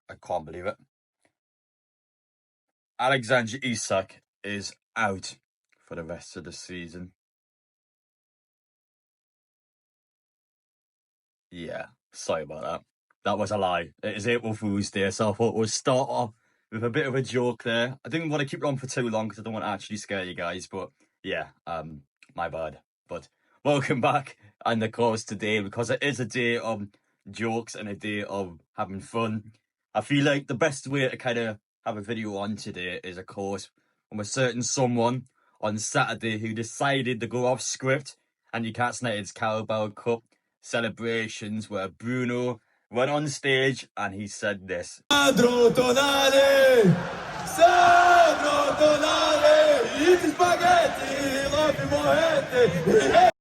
I can't believe it. Alexander Isak is out for the rest of the season. Yeah, sorry about that. That was a lie. It is April Fool's Day, so I thought we'll start off with a bit of a joke there. I didn't want to keep it on for too long because I don't want to actually scare you guys, but yeah, my bad. But welcome back, and of course today, because it is a day of jokes and a day of having fun, I feel like the best way to kind of have a video on today is, of course, from a certain someone on Saturday who decided to go off script and Newcastle United's Carabao Cup celebrations, where Bruno went on stage and he said this. Sandro Tonali! Sandro Tonali! Eat spaghetti! Love morrete!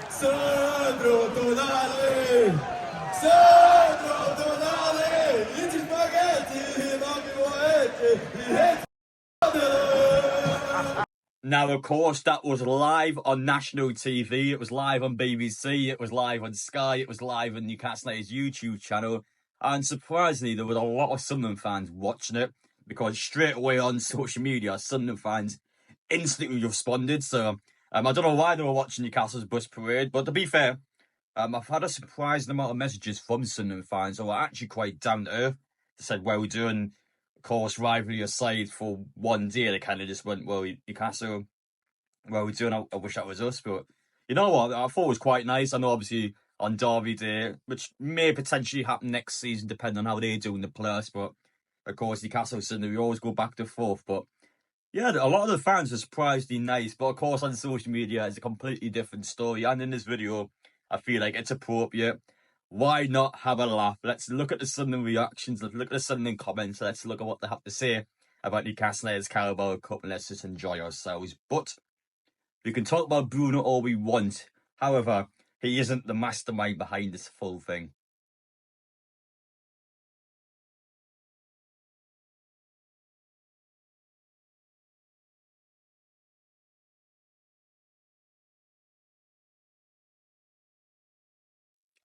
Sandro Tonali! Sandro Tonali! Eat spaghetti! Love morrete! Now, of course, that was live on national TV. It was live on BBC. It was live on Sky. It was live on Newcastle United's YouTube channel. And surprisingly, there was a lot of Sunderland fans watching it, because straight away on social media, Sunderland fans instantly responded. So I don't know why they were watching Newcastle's bus parade. But to be fair, I've had a surprising amount of messages from Sunderland fans who are actually quite down to earth. They said, well done. Of course, rivalry aside, for one day, they kind of just went, well, Newcastle, well done. I wish that was us. But you know what? I thought it was quite nice. I know, obviously, on Derby Day, which may potentially happen next season, depending on how they do in the playoffs. But of course, Newcastle Sunday, we always go back to forth. But yeah, a lot of the fans are surprisingly nice. But of course, on social media, it's a completely different story. And in this video, I feel like it's appropriate. Why not have a laugh? Let's look at the Sunderland reactions. Let's look at the Sunderland comments. Let's look at what they have to say about Newcastle United's Carabao Cup, and let's just enjoy ourselves. But we can talk about Bruno all we want. However, he isn't the mastermind behind this full thing.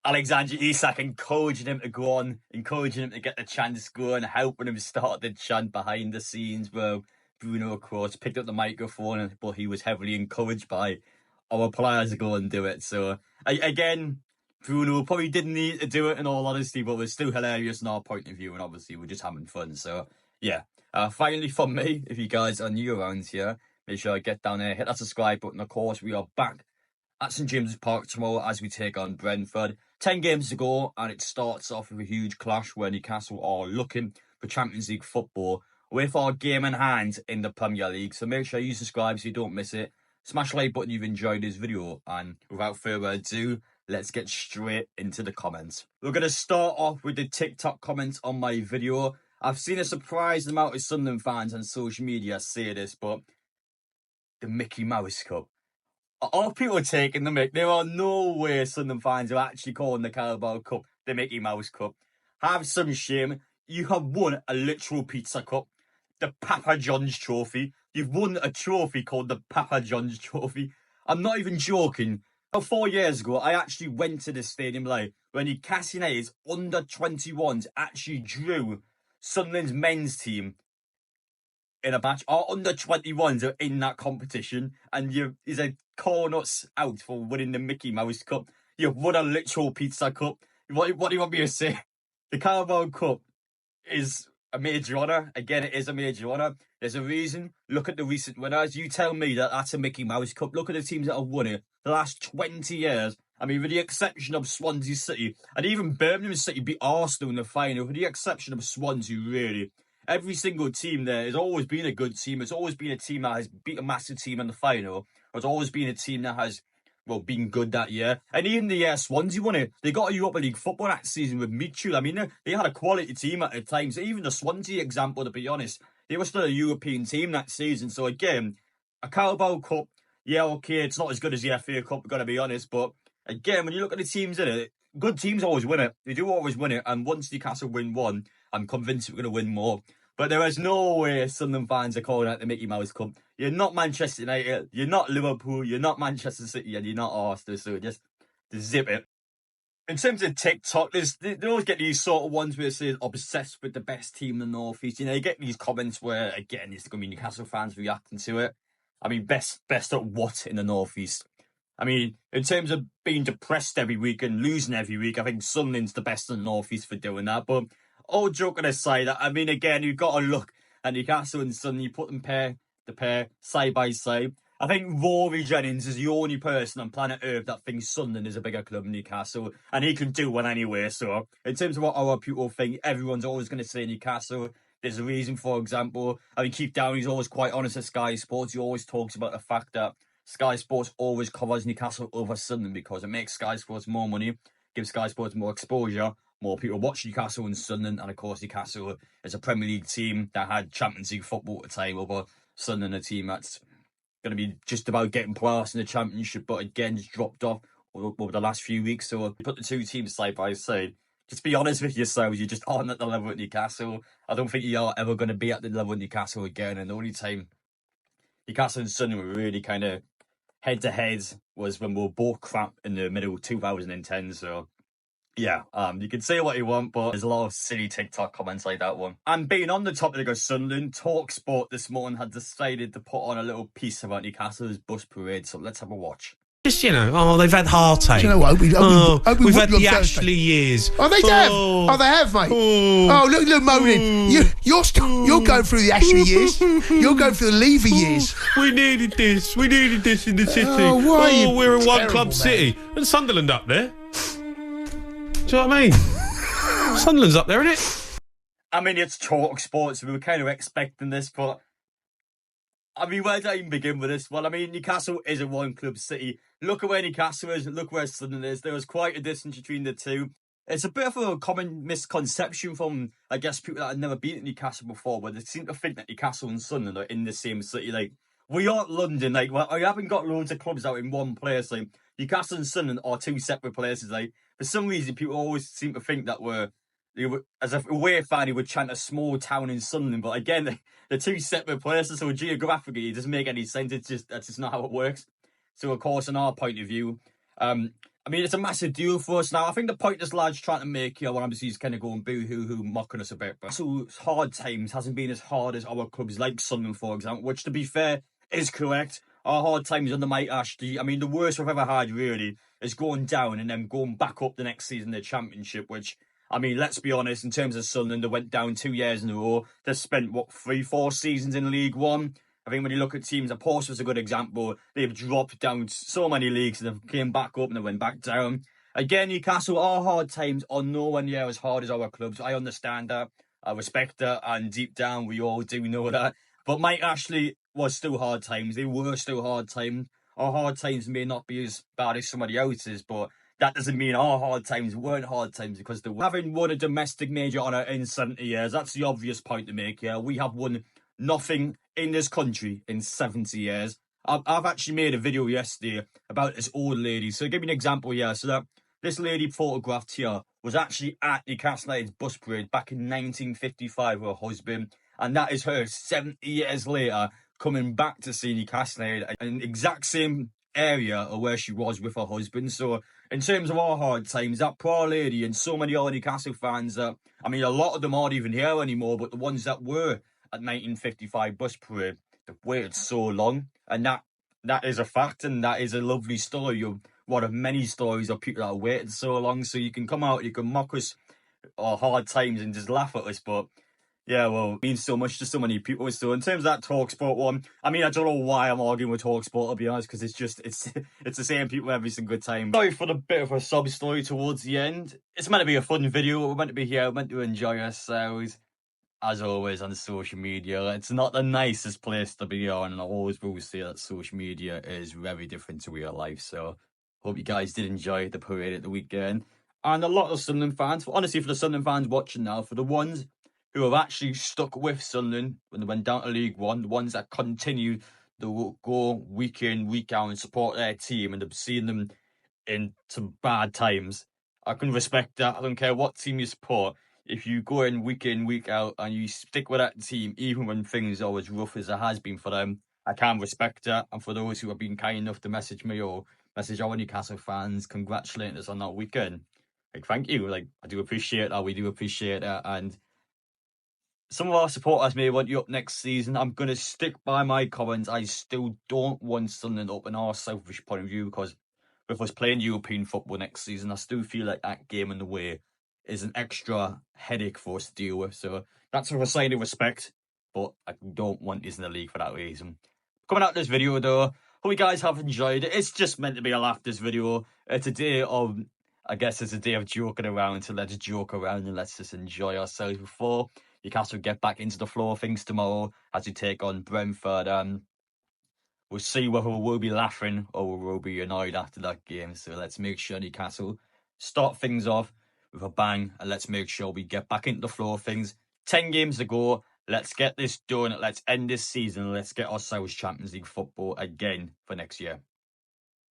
Alexander Isak encouraging him to go on, encouraging him to get the chance going, helping him start the chant behind the scenes, where Bruno, of course, picked up the microphone, but he was heavily encouraged by our players to go and do it. So, again, Bruno probably didn't need to do it, in all honesty, but it was still hilarious in our point of view, and obviously we're just having fun. So, yeah. Finally, from me, if you guys are new around here, make sure to get down there, hit that subscribe button. Of course, we are back at St James's Park tomorrow as we take on Brentford. 10 games to go, and it starts off with a huge clash where Newcastle are looking for Champions League football with our game in hand in the Premier League. So make sure you subscribe so you don't miss it. Smash the like button if you've enjoyed this video, and without further ado, let's get straight into the comments. We're going to start off with the TikTok comments on my video. I've seen a surprising amount of Sunderland fans on social media say this, but the Mickey Mouse Cup. All people are taking the mic. There are no way Sunderland fans are actually calling the Carabao Cup the Mickey Mouse Cup. Have some shame. You have won a literal pizza cup, the Papa John's Trophy. You've won a trophy called the Papa John's Trophy. I'm not even joking. About 4 years ago, I actually went to the stadium live when Newcastle United's under-21s actually drew Sunderland's men's team in a match. Our under-21s are in that competition, and he's a calling us out for winning the Mickey Mouse Cup. You've won a literal pizza cup. What do you want me to say? The Carabao Cup is a major honour. Again, it is a major honour. There's a reason. Look at the recent winners. You tell me that that's a Mickey Mouse Cup. Look at the teams that have won it the last 20 years. I mean, with the exception of Swansea City, and even Birmingham City beat Arsenal in the final, with the exception of Swansea, really. Every single team there has always been a good team. It's always been a team that has beat a massive team in the final. It's always been a team that has, well, been good that year. And even the year Swansea won it, they got a Europa League football that season with Mitchell. I mean, they had a quality team at the time. So even the Swansea example, to be honest, they were still a European team that season. So again, a Carabao Cup, yeah, okay, it's not as good as the FA Cup, we've got to be honest. But again, when you look at the teams in it, good teams always win it. They do always win it. And once Newcastle win one, I'm convinced we're going to win more. But there is no way Sunderland fans are calling out the Mickey Mouse Cup. You're not Manchester United, you're not Liverpool, you're not Manchester City, and you're not Arsenal. So just zip it. In terms of TikTok, they always get these sort of ones where it says obsessed with the best team in the North East. You know, you get these comments where, again, it's going to be Newcastle fans reacting to it. I mean, best at what in the North East? I mean, in terms of being depressed every week and losing every week, I think Sunderland's the best in the North East for doing that. But all joking aside, I mean, again, you've got to look at Newcastle and Sunderland. You put them the pair side by side. I think Rory Jennings is the only person on planet Earth that thinks Sunderland is a bigger club than Newcastle, and he can do one anyway. So, in terms of what our people think, everyone's always going to say Newcastle. There's a reason, for example. I mean, Keith Downey's always quite honest at Sky Sports. He always talks about the fact that Sky Sports always covers Newcastle over Sunderland because it makes Sky Sports more money, gives Sky Sports more exposure, more people watch Newcastle and Sunderland, and of course Newcastle is a Premier League team that had Champions League football at the time over Sunderland, a team that's going to be just about getting past in the Championship, but again, just dropped off over the last few weeks. So put the two teams side by side. Just be honest with yourselves, you just aren't at the level at Newcastle. I don't think you are ever going to be at the level of Newcastle again. And the only time Newcastle and Sunderland were really kind of head-to-head was when we were both crap in the middle of 2010. So, yeah, you can say what you want, but there's a lot of silly TikTok comments like that one. And being on the topic of Sunderland, TalkSport this morning had decided to put on a little piece about Newcastle's bus parade. So let's have a watch. Just, you know, they've had heartache. Do you know what? We've had the Ashley years. Oh, they have. Oh, they have, mate. Oh, look, moaning. You're going through the Ashley years. You're going through the Lever years. We needed this. We needed this in the city. We're a one-club city. And Sunderland up there. Do you know what I mean? Sunderland's up there, isn't it? I mean, it's TalkSport, so we were kind of expecting this, but I mean, where do I even begin with this? Well, I mean, Newcastle is a one-club city. Look at where Newcastle is, look where Sunderland is. There was quite a distance between the two. It's a bit of a common misconception from, I guess, people that have never been at Newcastle before, where they seem to think that Newcastle and Sunderland are in the same city. Like, we aren't London. Like, well, I haven't got loads of clubs out in one place. Like, Newcastle and Sunderland are two separate places. Like, for some reason, people always seem to think that as a away fan, he would chant a small town in Sunderland. But again, they're two separate places, so geographically, it doesn't make any sense. That's just not how it works. So, of course, in our point of view, I mean, it's a massive deal for us now. I think the point this lad's trying to make here, what obviously is kind of going boo-hoo-hoo, mocking us a bit. But so hard times hasn't been as hard as our clubs like Sunderland, for example, which, to be fair, is correct. Our hard times under Mike Ashley, I mean, the worst we've ever had, really, is going down and then going back up the next season, the Championship, which, I mean, let's be honest, in terms of Sunderland, they went down 2 years in a row. They've spent, 3-4 seasons in League One. I think when you look at teams, Portsmouth was a good example. They've dropped down so many leagues and they came back up and they went back down. Again, Newcastle, our hard times are nowhere near as hard as our clubs. I understand that. I respect that. And deep down, we all do know that. But Mike Ashley was still hard times. They were still hard times. Our hard times may not be as bad as somebody else's, but that doesn't mean our hard times weren't hard times, because they were. Having won a domestic major honour in 70 years, that's the obvious point to make here. We have won nothing in this country in 70 years. I've actually made a video yesterday about this old lady. So, I'll give you an example here. So, that this lady photographed here was actually at Newcastle United's bus parade back in 1955 with her husband. And that is her 70 years later coming back to see Newcastle United in the exact same area of where she was with her husband. So, in terms of our hard times, that poor lady and so many other Newcastle fans, I mean, a lot of them aren't even here anymore, but the ones that were at 1955 bus parade, they've waited so long. And that is a fact, and that is a lovely story of one of many stories of people that have waited so long. So you can come out, you can mock us, our hard times, and just laugh at us, but yeah, well, it means so much to so many people. So in terms of that TalkSport one, I mean, I don't know why I'm arguing with TalkSport, to be honest, because it's the same people every single time. Sorry for the bit of a sob story towards the end. It's meant to be a fun video. We're meant to be here. We're meant to enjoy ourselves. As always, on social media, it's not the nicest place to be on, and I always will say that social media is very different to real life. So, hope you guys did enjoy the parade at the weekend. And a lot of Sunderland fans, honestly, for the Sunderland fans watching now, for the ones who have actually stuck with Sunderland when they went down to League One, the ones that continue to go week in, week out and support their team, and have seen them in some bad times, I can respect that. I don't care what team you support. If you go in, week out, and you stick with that team, even when things are as rough as it has been for them, I can respect that. And for those who have been kind enough to message me or message our Newcastle fans, congratulating us on that weekend, Like, thank you. Like, I do appreciate that. We do appreciate that. And some of our supporters may want you up next season. I'm going to stick by my comments. I still don't want Sunderland up in our selfish point of view, because with us playing European football next season, I still feel like that game in the way is an extra headache for us to deal with. So that's a sign of respect, but I don't want us in the league for that reason. Coming out of this video though, hope you guys have enjoyed it. It's just meant to be a laugh, this video. It's a day of, I guess it's a day of joking around, so let's joke around and let's just enjoy ourselves before Newcastle get back into the flow of things tomorrow as we take on Brentford. We'll see whether we'll be laughing or we'll be annoyed after that game. So let's make sure Newcastle start things off with a bang, and let's make sure we get back into the flow of things. 10 games to go. Let's get this done. Let's end this season. Let's get ourselves Champions League football again for next year.